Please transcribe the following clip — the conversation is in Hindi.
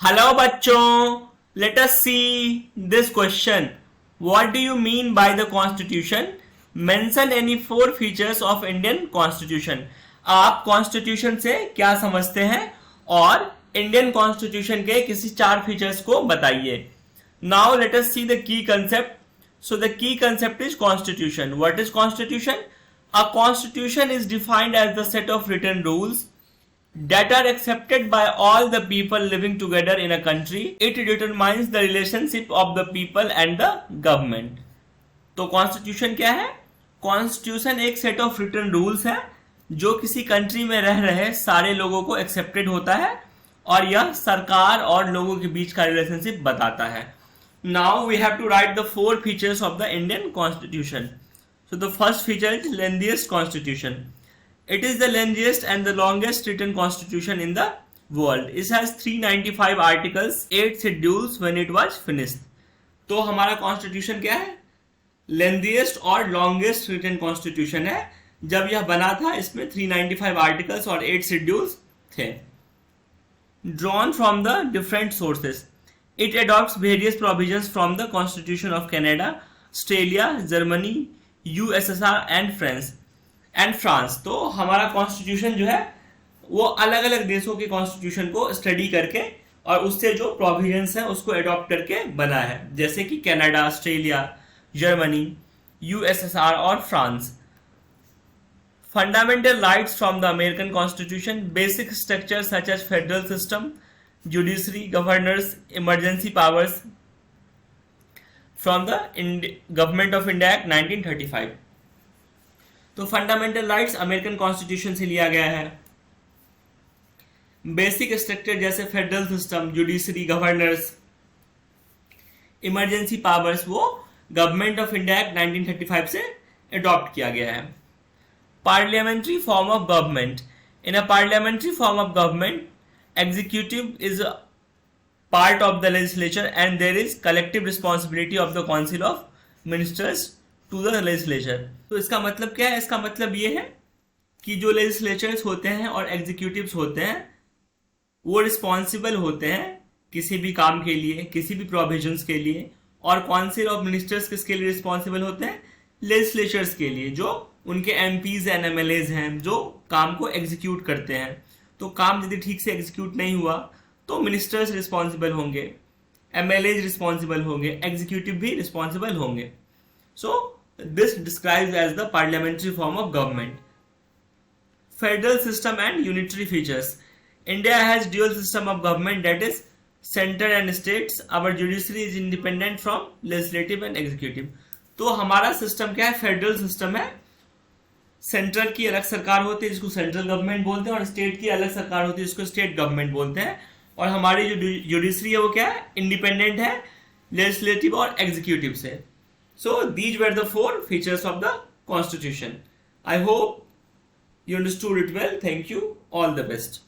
Hello बच्चों, let us see this question. What do you mean by the Constitution? Mention any four features of Indian Constitution. आप Constitution से क्या समझते हैं और Indian Constitution के किसी चार फीचर्स को बताइए. Now let us see the key concept. So the key concept is Constitution. What is Constitution? A Constitution is defined as the set of written rules that are accepted by all the people living together in a country. It determines the relationship of the people and the government. तो कॉन्स्टिट्यूशन क्या है? कॉन्स्टिट्यूशन एक सेट ऑफ रिटन रूल्स है जो किसी कंट्री में रह रहे सारे लोगों को एक्सेप्टेड होता है और यह सरकार और लोगों के बीच का रिलेशनशिप बताता है. Now we have to write the four features of the Indian constitution. So the first feature is lengthiest constitution. It is the lengthiest and the longest written constitution in the world. It has 395 articles, 8 schedules when it was finished. तो हमारा कॉन्स्टिट्यूशन क्या है? लेंथीएस्ट और लॉन्गेस्ट रिटन कॉन्स्टिट्यूशन है. जब यह बना था इसमें 395 आर्टिकल्स और 8 शेड्यूल्स थे. Drawn from the different sources. It adopts various provisions from the Constitution of Canada, Australia, Germany, USSR and France. तो हमारा कॉन्स्टिट्यूशन जो है वो अलग अलग देशों के कॉन्स्टिट्यूशन को स्टडी करके और उससे जो प्रोविजंस है उसको अडॉप्ट करके बना है, जैसे कि कनाडा, ऑस्ट्रेलिया, जर्मनी, यूएसएसआर और France. Fundamental rights from the American constitution. Basic structure such as federal system, judiciary, governors, emergency powers from the government of India act 1935. तो फंडामेंटल राइट्स अमेरिकन कॉन्स्टिट्यूशन से लिया गया है. बेसिक स्ट्रक्चर जैसे federal system, judiciary, governors, emergency powers वो गवर्नमेंट ऑफ इंडिया एक्ट 1935 से अडॉप्ट किया गया है. Parliamentary form of government. In a parliamentary form of government, executive is part of the legislature and there is collective responsibility of the council of ministers to the legislature. तो इसका मतलब क्या है? इसका मतलब ये है कि जो लेजिस्लेचर्स होते हैं और एग्जीक्यूटिव्स होते हैं वो रिस्पॉन्सिबल होते हैं किसी भी काम के लिए, किसी भी प्रोविजंस के लिए. और काउंसिल ऑफ मिनिस्टर्स किसके लिए रिस्पॉन्सिबल होते हैं? लेजिस्लेचर्स के लिए, जो उनके एमपीज एंड एमएलएज हैं जो काम को एग्जीक्यूट करते हैं. तो काम यदि ठीक से एग्जीक्यूट नहीं हुआ तो मिनिस्टर्स रिस्पॉन्सिबल होंगे, एमएलएज रिस्पॉन्सिबल होंगे, एग्जीक्यूटिव भी रिस्पॉन्सिबल होंगे. So this describes as the parliamentary form of government. Federal system and unitary features. India has dual system of government, that is center and states. Our judiciary is independent from legislative and executive. तो हमारा सिस्टम क्या है? फेडरल सिस्टम है. सेंट्रल की अलग सरकार होती है जिसको सेंट्रल गवर्नमेंट बोलते हैं और स्टेट की अलग सरकार होती है जिसको स्टेट गवर्नमेंट बोलते हैं. और हमारी जो जुडिशरी है वो क्या है? इंडिपेंडेंट है लेजिस्लेटिव और एग्जीक्यूटिव से. So these were the four features of the Constitution. I hope you understood it well. Thank you. All the best.